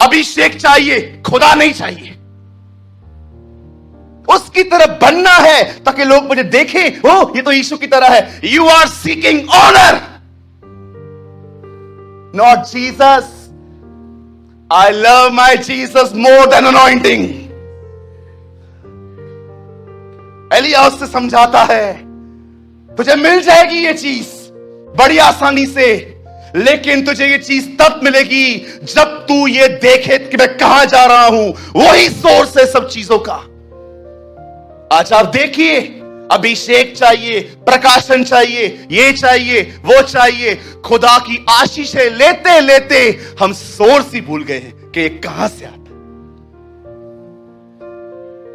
अभिषेक चाहिए, खुदा नहीं चाहिए। उसकी तरह बनना है ताकि लोग मुझे देखें, ओ ये तो यीशु की तरह है। You are seeking honour, not Jesus. I love my Jesus more than anointing. एलिया उससे समझाता है, तुझे मिल जाएगी ये चीज बड़ी आसानी से, लेकिन तुझे ये चीज तब मिलेगी जब तू ये देखे कि मैं कहां जा रहा हूं। वही सोर्स है सब चीजों का। आज आप देखिए, अभिषेक चाहिए, प्रकाशन चाहिए, ये चाहिए, वो चाहिए। खुदा की आशीषें लेते लेते हम सोर्स ही भूल गए हैं कि ये कहां से आता है।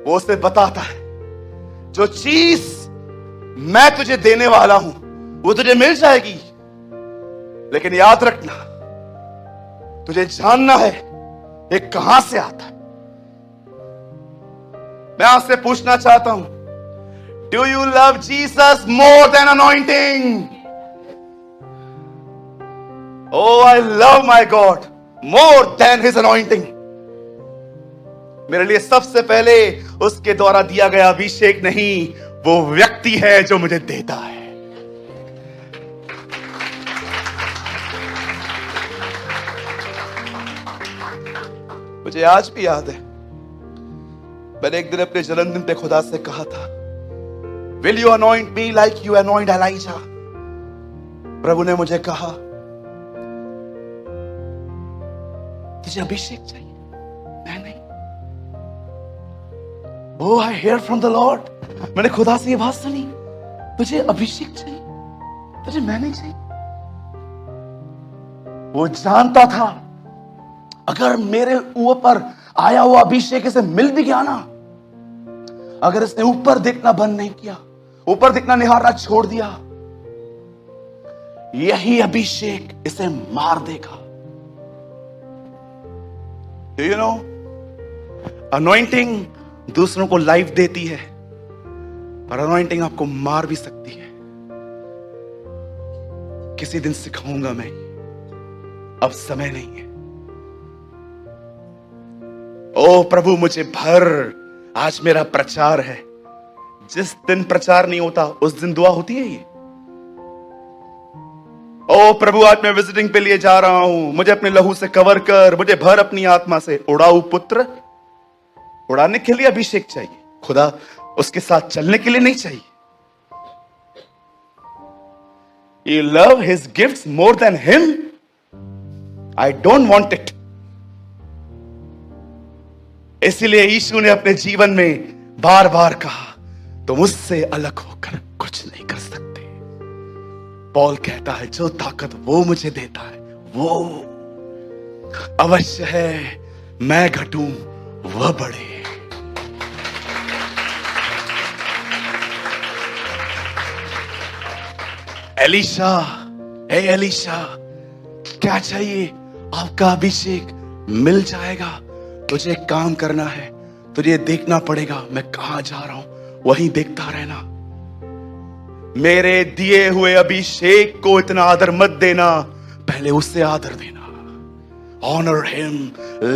वो उसे बताता है, जो चीज मैं तुझे देने वाला हूं वो तुझे मिल जाएगी, लेकिन याद रखना, तुझे जानना है ये कहां से आता है। मैं आपसे पूछना चाहता हूं, do you love Jesus more than anointing? Oh, I love my God more than his anointing. मेरे लिए सबसे पहले उसके द्वारा दिया गया अभिषेक नहीं, वो व्यक्ति है जो मुझे देता है। मुझे आज भी याद है, मैंने एक दिन अपने जन्मदिन पे खुदा से कहा था, Will you anoint me like you anoint Elijah? प्रभु ने मुझे कहा, तुझे अभिषेक चाहिए, मैं नहीं। Oh, I hear from the Lord. मैंने खुदा से ये बात सुनी, तुझे अभिषेक चाहिए, तुझे मैं नहीं चाहिए। वो जानता था, अगर मेरे ऊपर आया हुआ अभिषेक इसे मिल भी गया ना, अगर इसने ऊपर देखना बंद नहीं किया, ऊपर देखना निहारना छोड़ दिया, यही अभिषेक इसे मार देगा। Do you know? Anointing दूसरों को लाइफ देती है, पर अनॉइंटिंग आपको मार भी सकती है। किसी दिन सिखाऊंगा मैं, अब समय नहीं है। ओ प्रभु मुझे भर, आज मेरा प्रचार है। जिस दिन प्रचार नहीं होता उस दिन दुआ होती है ये। ओ प्रभु आज मैं विजिटिंग पे लिए जा रहा हूं, मुझे अपने लहू से कवर कर, मुझे भर अपनी आत्मा से। उड़ाऊ पुत्र, उड़ाने के लिए अभिषेक चाहिए, खुदा उसके साथ चलने के लिए नहीं चाहिए। You love his gifts more than him? I don't want it. इसलिए यीशु ने अपने जीवन में बार बार कहा, तुम उससे अलग होकर कुछ नहीं कर सकते। पौल कहता है, जो ताकत वो मुझे देता है वो अवश्य है मैं घटूं वह बढ़े। एलीशा, हे एलीशा, क्या चाहिए? आपका अभिषेक मिल जाएगा। तुझे एक काम करना है, तुझे देखना पड़ेगा मैं कहां जा रहा हूं, वहीं देखता रहना। मेरे दिए हुए अभिषेक को इतना आदर मत देना, पहले उससे आदर देना। Honour him,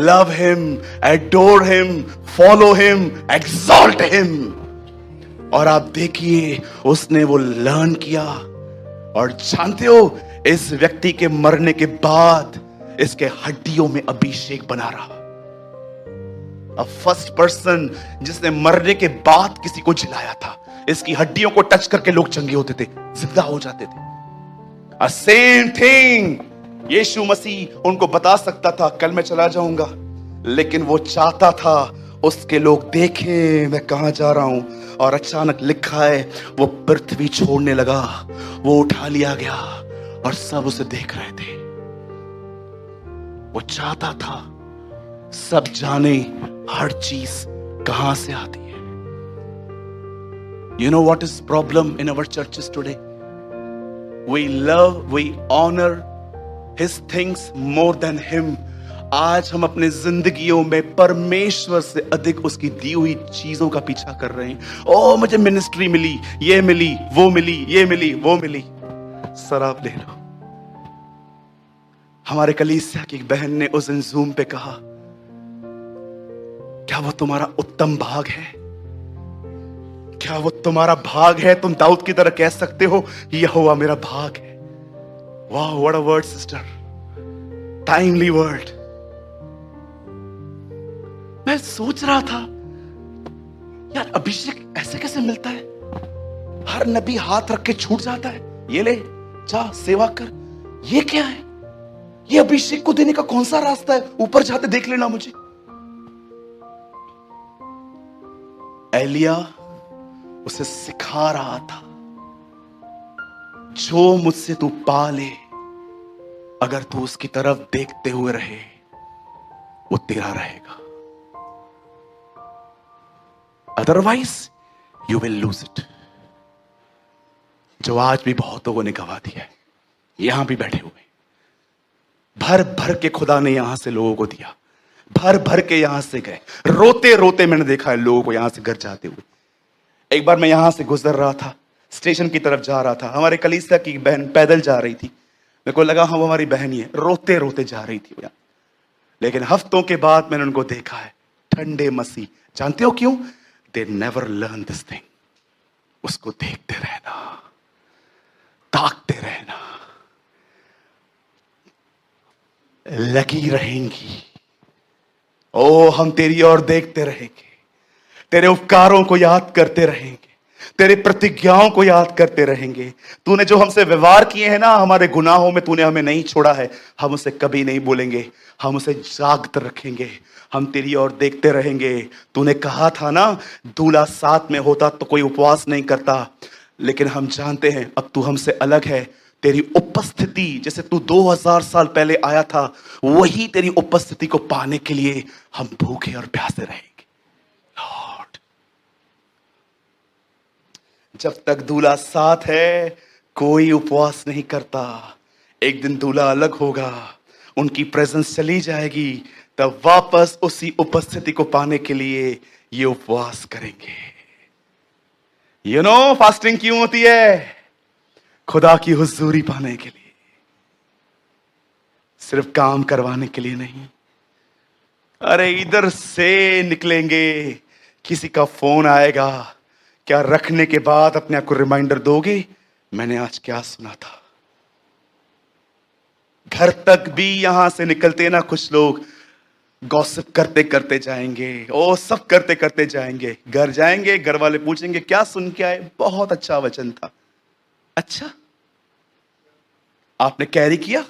love him, adore him, follow him, exalt him. और आप देखिए उसने वो लर्न किया। और जानते हो, इस व्यक्ति के मरने के बाद इसके हड्डियों में अभिषेक बना रहा। फर्स्ट पर्सन जिसने मरने के बाद किसी को जिलाया था, इसकी हड्डियों को टच करके लोग चंगे होते थे, जिंदा हो जाते थे। सेम थिंग यीशु मसीह उनको बता सकता था, कल मैं चला जाऊंगा, लेकिन वो चाहता था उसके लोग देखें मैं कहां जा रहा हूं। और अचानक लिखा है, वो पृथ्वी छोड़ने लगा, वो उठा लिया गया और सब उसे देख रहे थे। वो चाहता था सब जाने हर चीज कहां से आती है। You know what is problem in our churches today? We love, we honor his things more than him. आज हम अपने जिंदगियों में परमेश्वर से अधिक उसकी दी हुई चीजों का पीछा कर रहे हैं। ओ मुझे मिनिस्ट्री मिली, ये मिली, वो मिली, ये मिली, वो मिली। सर आप ले लो। हमारे कलीसिया की एक बहन ने उस दिन जूम पे कहा, क्या वो तुम्हारा उत्तम भाग है? क्या वो तुम्हारा भाग है? तुम दाऊद की तरह कह सकते हो, यहोवा मेरा भाग है। वाह, what a word sister, timely word. मैं सोच रहा था यार, अभिषेक ऐसे कैसे मिलता है? हर नबी हाथ रख के छूट जाता है, ये ले जा सेवा कर। ये क्या है? ये अभिषेक को देने का कौन सा रास्ता है? ऊपर जाते देख लेना मुझे। एलिया उसे सिखा रहा था, जो मुझसे तू पा ले, अगर तू उसकी तरफ देखते हुए रहे, वो तेरा रहेगा, otherwise you will lose it. जो आज भी बहुतों को ने गवा दिया है, यहां भी बैठे हुए, भर भर के खुदा ने यहां से लोगों को दिया, भर भर के यहां से गए, रोते रोते मैंने देखा है लोगों को यहां से घर जाते हुए। एक बार मैं यहां से गुजर रहा था, स्टेशन की तरफ जा रहा था, हमारे कलीसिया की बहन पैदल जा रही थी, मेरे को लगा हाँ वो हमारी बहन ही है, रोते रोते जा रही थी वो। लेकिन हफ्तों के बाद मैंने उनको देखा है, ठंडे मसीह। जानते हो क्यों? They never learn this thing. उसको देखते रहना, ताकते रहना, लगी रहेंगी। ओ हम तेरी ओर देखते रहेंगे, तेरे उपकारों को याद करते रहेंगे, तेरे प्रतिज्ञाओं को याद करते रहेंगे। तूने जो हमसे व्यवहार किए हैं ना, हमारे गुनाहों में तूने हमें नहीं छोड़ा है, हम उसे कभी नहीं बोलेंगे, हम उसे जागते रखेंगे, हम तेरी ओर देखते रहेंगे। तूने कहा था ना, दूल्हा साथ में होता तो कोई उपवास नहीं करता, लेकिन हम जानते हैं अब तू हमसे अलग है। तेरी उपस्थिति, जैसे तू 2000 साल पहले आया था, वही तेरी उपस्थिति को पाने के लिए हम भूखे और प्यासे रहेंगे। लॉर्ड, जब तक दूल्हा साथ है कोई उपवास नहीं करता। एक दिन दूल्हा अलग होगा, उनकी प्रेजेंस चली जाएगी, तब वापस उसी उपस्थिति को पाने के लिए ये उपवास करेंगे। यू नो फास्टिंग क्यों होती है? खुदा की हुजूरी पाने के लिए, सिर्फ काम करवाने के लिए नहीं। अरे इधर से निकलेंगे, किसी का फोन आएगा, क्या रखने के बाद अपने आप को रिमाइंडर दोगे, मैंने आज क्या सुना था? घर तक भी यहां से निकलते ना कुछ लोग गॉसिप करते करते जाएंगे, ओ सब करते करते जाएंगे। घर जाएंगे, घर वाले पूछेंगे क्या सुन के आए? बहुत अच्छा वचन था। अच्छा, आपने कैरी किया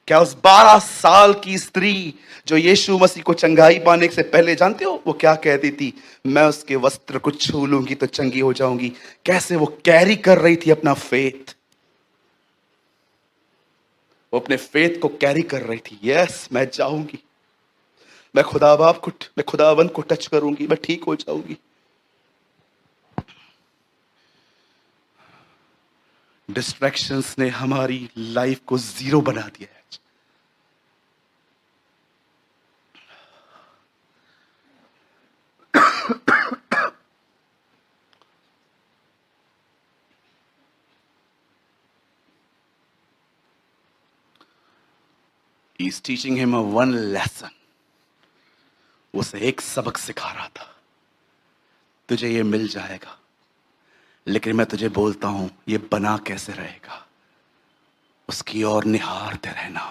क्या? उस 12 साल की स्त्री जो यीशु मसीह को चंगाई पाने से पहले, जानते हो वो क्या कहती थी? मैं उसके वस्त्र को छू लूंगी तो चंगी हो जाऊंगी। कैसे वो कैरी कर रही थी अपना फेथ, वो अपने फेथ को कैरी कर रही थी। यस, मैं जाऊंगी, मैं खुदावंद को टच करूंगी, मैं ठीक हो जाऊंगी। डिस्ट्रैक्शंस ने हमारी लाइफ को जीरो बना दिया है। He's teaching him a one lesson. उसे एक सबक सिखा रहा था, तुझे ये मिल जाएगा, लेकिन मैं तुझे बोलता हूं ये बना कैसे रहेगा, उसकी ओर निहारते रहना।